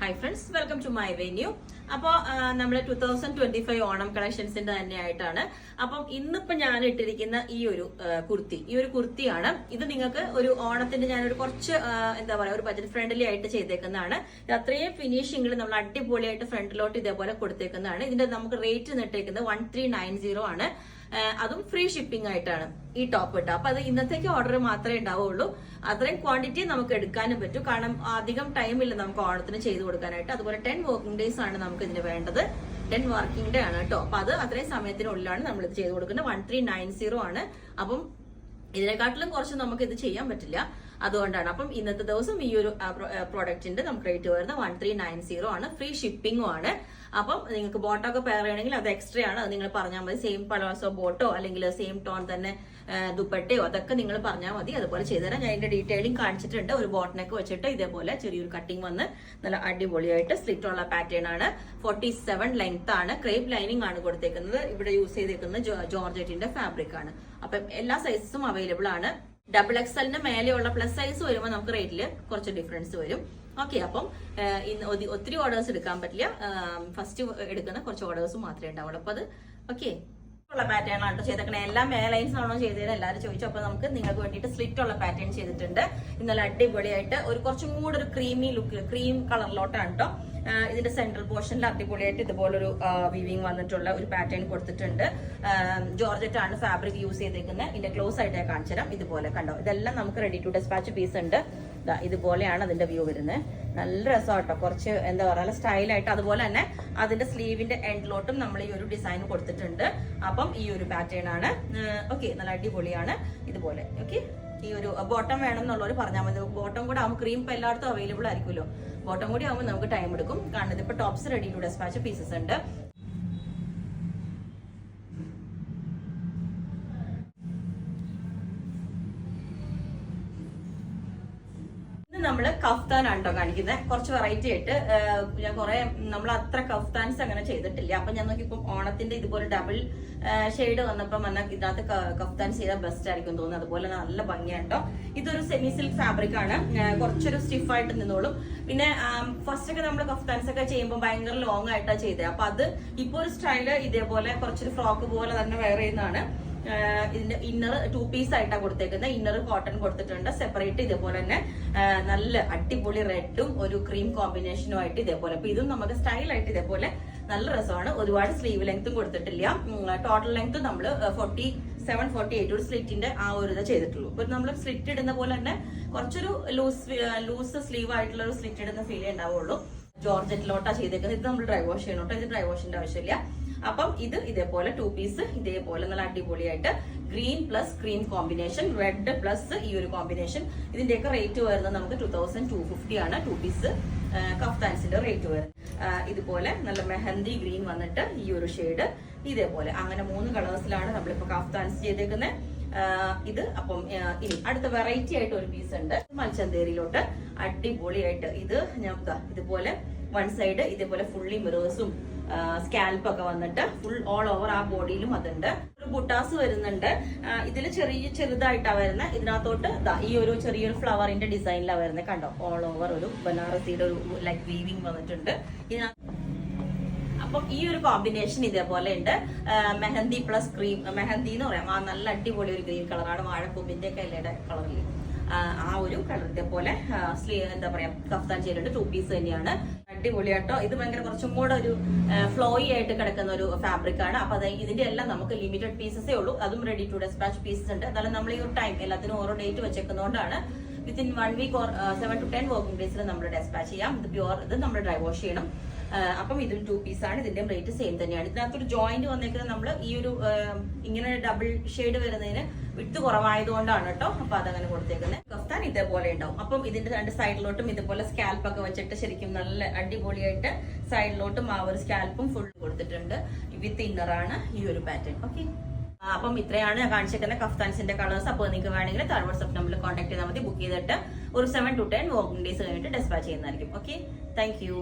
Hi friends, welcome to my venue. അപ്പോൾ നമ്മൾ 2025 ഓണം കളക്ഷൻസിന്റെ തന്നെയായിട്ടാണ്. അപ്പം ഇന്നിപ്പോ ഞാൻ ഇട്ടിരിക്കുന്ന ഈ ഒരു കുർത്തിയാണ്. ഇത് നിങ്ങൾക്ക് ഒരു ഓണത്തിന്റെ ഞാനൊരു കുറച്ച് എന്താ പറയാ ഒരു ബജറ്റ് ഫ്രണ്ട്ലി ആയിട്ട് ചെയ്തേക്കുന്നതാണ്. ഇത് അത്രയും ഫിനിഷിംഗിൽ നമ്മൾ അടിപൊളിയായിട്ട് ഫ്രണ്ടിലോട്ട് ഇതേപോലെ കൊടുത്തേക്കുന്നതാണ്. ഇതിന്റെ നമുക്ക് റേറ്റ് നിട്ടേക്കുന്നത് 1390 ആണ്. അതും ഫ്രീ ഷിപ്പിംഗ് ആയിട്ടാണ് ഈ ടോപ്പ് ഇട്ട. അപ്പൊ അത് ഇന്നത്തേക്ക് ഓർഡർ മാത്രമേ ഉണ്ടാവുള്ളൂ. അത്രയും ക്വാണ്ടിറ്റി നമുക്ക് എടുക്കാനും പറ്റും. കാരണം അധികം ടൈം ഇല്ല നമുക്ക് ഓണത്തിന് ചെയ്ത് കൊടുക്കാനായിട്ട്. അതുപോലെ 10 വർക്കിംഗ് ഡേയ്സ് ആണ് നമുക്ക് ഇതിന് വേണ്ടത്. 10 വർക്കിംഗ് ഡേ ആണ് കേട്ടോ. അപ്പൊ അത് അത്രയും സമയത്തിനുള്ളിലാണ് നമ്മൾ ഇത് ചെയ്ത് കൊടുക്കുന്നത്. 1390 ആണ്. അപ്പം ഇതിനെക്കാട്ടിലും കുറച്ച് നമുക്ക് ഇത് ചെയ്യാൻ പറ്റില്ല. അതുകൊണ്ടാണ്. അപ്പം ഇന്നത്തെ ദിവസം ഈ ഒരു പ്രോഡക്റ്റിന്റെ നമുക്ക് റേറ്റ് വരുന്നത് 1390 ആണ്. ഫ്രീ ഷിപ്പിംഗും ആണ്. അപ്പം നിങ്ങൾക്ക് ബോട്ടൊക്കെ പെയർ ചെയ്യണമെങ്കിൽ അത് എക്സ്ട്രാ ആണ്. അത് നിങ്ങൾ പറഞ്ഞാൽ മതി. സെയിം പളോസോ ബോട്ടോ അല്ലെങ്കിൽ സെയിം ടോൺ തന്നെ ദുപ്പട്ടയോ അതൊക്കെ നിങ്ങൾ പറഞ്ഞാൽ മതി. അതുപോലെ ചെയ്തുതരാം. ഞാൻ ഇതിന്റെ ഡീറ്റെയിലിംഗ് കാണിച്ചിട്ടുണ്ട്. ഒരു ബോട്ടിനൊക്കെ വെച്ചിട്ട് ഇതേപോലെ ചെറിയൊരു കട്ടിങ് വന്ന് നല്ല അടിപൊളിയായിട്ട് സ്ലിറ്റ് ഉള്ള പാറ്റേൺ ആണ്. 47 ലെങ്ത് ആണ്. ക്രേപ്പ് ലൈനിങ് ആണ് കൊടുത്തേക്കുന്നത്. ഇവിടെ യൂസ് ചെയ്തേക്കുന്നത് ജോർജറ്റിന്റെ ഫാബ്രിക് ആണ്. അപ്പം എല്ലാ സൈസസും അവൈലബിൾ ആണ്. ഡബിൾ എക്സലിന് മേലെയുള്ള പ്ലസ് സൈസ് വരുമ്പോൾ നമുക്ക് റേറ്റിൽ കുറച്ച് ഡിഫറൻസ് വരും. ഓക്കെ, അപ്പം ഇന്ന് ഒത്തിരി ഓർഡേഴ്സ് എടുക്കാൻ പറ്റില്ല. ഫസ്റ്റ് എടുക്കുന്ന കുറച്ച് ഓർഡേഴ്സ് മാത്രമേ ഉണ്ടാവുള്ളൂ. അപ്പൊ അത് ഓക്കെ ഉള്ള പാറ്റേൺ ആണ് ചെയ്തേക്കണേ. എല്ലാം ലൈൻസ് ആണോ ചെയ്തത് എല്ലാവരും ചോദിച്ചു. അപ്പൊ നമുക്ക് നിങ്ങൾക്ക് വേണ്ടിയിട്ട് സ്ലിറ്റ് ഉള്ള പാറ്റേൺ ചെയ്തിട്ടുണ്ട്. ഇന്നലെ അടിപൊളിയായിട്ട് ഒരു കുറച്ചും കൂടെ ഒരു ക്രീമി ലുക്കിൽ ക്രീം കളറിലോട്ടാണ് കേട്ടോ. ഇതിന്റെ സെൻട്രൽ പോർഷനിൽ അടിപൊളിയായിട്ട് ഇതുപോലൊരു വീവിങ് വന്നിട്ടുള്ള ഒരു പാറ്റേൺ കൊടുത്തിട്ടുണ്ട്. ജോർജറ്റ് ആണ് ഫാബ്രിക് യൂസ് ചെയ്തേക്കുന്നത്. ഇതിന്റെ ക്ലോസ് ആയിട്ട് ഞാൻ കാണിച്ചു തരാം. ഇതുപോലെ കണ്ടോ, ഇതെല്ലാം നമുക്ക് റെഡി ടു ഡെസ്പാച്ച് പീസ് ഉണ്ട്. ഇതുപോലെയാണ് അതിന്റെ വ്യൂ വരുന്നത്. നല്ല രസമാട്ടോ. കുറച്ച് എന്താ പറയുക സ്റ്റൈലായിട്ട്. അതുപോലെ തന്നെ അതിന്റെ സ്ലീവിന്റെ എൻഡിലോട്ടും നമ്മൾ ഈ ഒരു ഡിസൈൻ കൊടുത്തിട്ടുണ്ട്. അപ്പം ഈ ഒരു പാറ്റേൺ ആണ്. ഓക്കെ, നല്ല അടിപൊളിയാണ്. ഇതുപോലെ ഓക്കെ. ഈ ഒരു ബോട്ടം വേണം എന്നുള്ളവർ പറഞ്ഞാൽ മതി. ബോട്ടം കൂടെ ആകുമ്പോൾ ക്രീം ഇപ്പൊ എല്ലായിടത്തും അവൈലബിൾ ആയിരിക്കുമല്ലോ. ബോട്ടം കൂടി ആകുമ്പോൾ നമുക്ക് ടൈം എടുക്കും. കാരണം ഇതിപ്പോ tops ready to dispatch pieces ഉണ്ട്. നമ്മള് കഫ്താനാണ് കേട്ടോ കാണിക്കുന്നത്. കുറച്ച് വെറൈറ്റി ആയിട്ട് ഞാൻ നമ്മൾ അത്ര കഫ്താൻസ് അങ്ങനെ ചെയ്തിട്ടില്ല. അപ്പൊ ഞാൻ നോക്കിയപ്പോ ഓണത്തിന്റെ ഇതുപോലെ ഡബിൾ ഷെയ്ഡ് വന്നപ്പോ ഇതിനകത്ത് കഫ്താൻസ് ചെയ്താൽ ബെസ്റ്റ് ആയിരിക്കും തോന്നുന്നു. അതുപോലെ നല്ല ഭംഗിയാണ് കേട്ടോ. ഇതൊരു സെമി സിൽക്ക് ഫാബ്രിക് ആണ്. കുറച്ചൊരു സ്റ്റിഫായിട്ട് നിന്നോളും. പിന്നെ ഫസ്റ്റ് ഒക്കെ നമ്മൾ കഫ്താൻസ് ഒക്കെ ചെയ്യുമ്പോൾ ഭയങ്കര ലോങ് ആയിട്ടാണ് ചെയ്തത്. അപ്പൊ അത് ഇപ്പൊ ഒരു സ്റ്റൈല് ഇതേപോലെ കുറച്ചൊരു ഫ്രോക്ക് പോലെ തന്നെ വെയർ ചെയ്യുന്നതാണ്. ഇതിന്റെ ഇന്നർ 2 പീസ് ആയിട്ടാണ് കൊടുത്തേക്കുന്നത്. ഇന്നർ കോട്ടൺ കൊടുത്തിട്ടുണ്ട്. സെപ്പറേറ്റ് ഇതേപോലെ തന്നെ നല്ല അടിപൊളി റെഡും ഒരു ക്രീം കോമ്പിനേഷനും ആയിട്ട് ഇതേപോലെ. അപ്പൊ ഇതും നമുക്ക് സ്റ്റൈലായിട്ട് ഇതേപോലെ നല്ല രസമാണ്. ഒരുപാട് സ്ലീവ് ലെങ്ത്തും കൊടുത്തിട്ടില്ല. ടോട്ടൽ ലെങ്ത് നമ്മൾ 47-48 ഒരു സ്ലിറ്റിന്റെ ആ ഒരു ഇത് ചെയ്തിട്ടുള്ളൂ. ഇപ്പൊ നമ്മൾ സ്ലിറ്റ് ഇടുന്ന പോലെ തന്നെ കുറച്ചൊരു ലൂസ് സ്ലീവ് ആയിട്ടുള്ള ഒരു സ്ലിറ്റ് ഇടുന്ന ഫീലേ ഉണ്ടാവുള്ളൂ. ജോർജറ്റിലോട്ടാ ചെയ്തേക്കുന്നത്. ഇത് നമ്മൾ ഡ്രൈ വാഷ് ചെയ്യണം കേട്ടോ. ഇത് ഡ്രൈ വാഷിന്റെ ആവശ്യമില്ല. അപ്പം ഇത് ഇതേപോലെ 2 പീസ് ഇതേപോലെ നല്ല അടിപൊളിയായിട്ട് green plus cream combination, red plus ഈ ഒരു കോമ്പിനേഷൻ. ഇതിന്റെയൊക്കെ റേറ്റ് വരുന്നത് നമുക്ക് 2250 ആണ്. 2 പീസ് കഫ്താൻസിന്റെ റേറ്റ് വരുന്നത്. ഇതുപോലെ നല്ല മെഹന്തി ഗ്രീൻ വന്നിട്ട് ഈ ഒരു ഷെയ്ഡ് ഇതേപോലെ. അങ്ങനെ 3 കളേഴ്സിലാണ് നമ്മളിപ്പോ കഫ്താൻസ് ചെയ്തേക്കുന്നത്. ഇത് അപ്പം ഇനി അടുത്ത വെറൈറ്റി ആയിട്ട് ഒരു പീസ് ഉണ്ട് മൽച്ചന്തേരിയിലോട്ട്. അടിപൊളിയായിട്ട് ഇത് ഞാൻ ഇതുപോലെ വൺ സൈഡ് ഇതേപോലെ ഫുള്ളി മിറേഴ്സും സ്കാൽപ്പ് ഒക്കെ വന്നിട്ട് ഫുൾ ഓൾ ഓവർ ആ ബോഡിയിലും അതുണ്ട്. ഒരു ബുട്ടാസ് വരുന്നുണ്ട്. ഇതിൽ ചെറുതായിട്ടാണ് വരുന്നത്. ഇതിനകത്തോട്ട് ഈ ഒരു ചെറിയൊരു ഫ്ലവറിന്റെ ഡിസൈനിലാണ് വരുന്നത്. കണ്ടോ, ഓൾ ഓവർ ഒരു ബനാറസിയുടെ ഒരു ലൈക്ക് വീവിങ് വന്നിട്ടുണ്ട് ഇതിനകത്ത്. അപ്പം ഈ ഒരു കോമ്പിനേഷൻ ഇതേപോലെ ഉണ്ട്. മെഹന്തി പ്ലസ് ക്രീം, മെഹന്തി എന്ന് പറയാം. ആ നല്ല അടിപൊളി ഒരു ഗ്രീൻ കളറാണ്. വാഴപ്പൂവിന്റെ ഒക്കെ ഇലയുടെ കളറിൽ ആ ഒരു കളർ ഇതേപോലെ എന്താ പറയാ കഫ്താൻ ചെയ്തിട്ടുണ്ട്. 2 പീസ് തന്നെയാണ്. അടിപൊളിയാട്ടോ. ഇത് ഭയങ്കര കുറച്ചും കൂടെ ഒരു ഫ്ലോയി ആയിട്ട് കിടക്കുന്ന ഒരു ഫാബ്രിക് ആണ്. അപ്പൊ ഇതിന്റെ എല്ലാം നമുക്ക് ലിമിറ്റഡ് പീസസേ ഉള്ളൂ. അതും റെഡി ടു ഡെസ്പാച്ച് പീസസ് ഉണ്ട്. എന്നാലും നമ്മൾ ഈ ഒരു ടൈം എല്ലാത്തിനും ഓരോ ഡേറ്റ് വെച്ചേക്കുന്നതുകൊണ്ടാണ് within 1 week or 7 to 10 working ഡേയ്സിൽ നമ്മൾ ഡെസ്പാച്ച് ചെയ്യാം. ഇത് പ്യുവർ ഇത് നമ്മൾ ഡ്രൈ വാഷ് ചെയ്യണം. അപ്പം ഇതും 2 പീസ് ആണ്. ഇതിന്റെ റേറ്റ് സെയിം തന്നെയാണ്. ഇതിനകത്തൊരു ജോയിന്റ് വന്നേക്കുന്നത് നമ്മൾ ഈ ഒരു ഇങ്ങനെ ഡബിൾ ഷെയ്ഡ് വരുന്നതിന് വിട്ട് കുറവായതുകൊണ്ടാണ് കേട്ടോ. അപ്പൊ അതങ്ങനെ കൊടുത്തേക്കുന്നത്. കഫ്താൻ ഇതേപോലെ ഉണ്ടാവും. അപ്പം ഇതിന്റെ 2 സൈഡിലോട്ടും ഇതുപോലെ സ്കാൽപ്പ് ഒക്കെ വെച്ചിട്ട് ശരിക്കും നല്ല അടിപൊളിയായിട്ട് സൈഡിലോട്ടും ആ ഒരു സ്കാൽപ്പും ഫുൾ കൊടുത്തിട്ടുണ്ട്. വിത്ത് ഇന്നറാണ് ഈ ഒരു പാറ്റേൺ. ഓക്കെ, അപ്പം ഇത്രയാണ് കാണിച്ചേക്കുന്ന കഫ്താൻസിന്റെ കളേഴ്സ്. അപ്പോൾ നിങ്ങൾക്ക് വേണമെങ്കിൽ താഴെ വാട്സ്ആപ്പ് നമ്പറിൽ കോൺടാക്ട് ചെയ്താൽ മതി. ബുക്ക് ചെയ്തിട്ട് ഒരു 7 to 10 വർക്കിംഗ് ഡേയ്സ് കഴിഞ്ഞിട്ട് ഡെസ്പാച്ച് ചെയ്യുന്നതായിരിക്കും. Okay, thank you.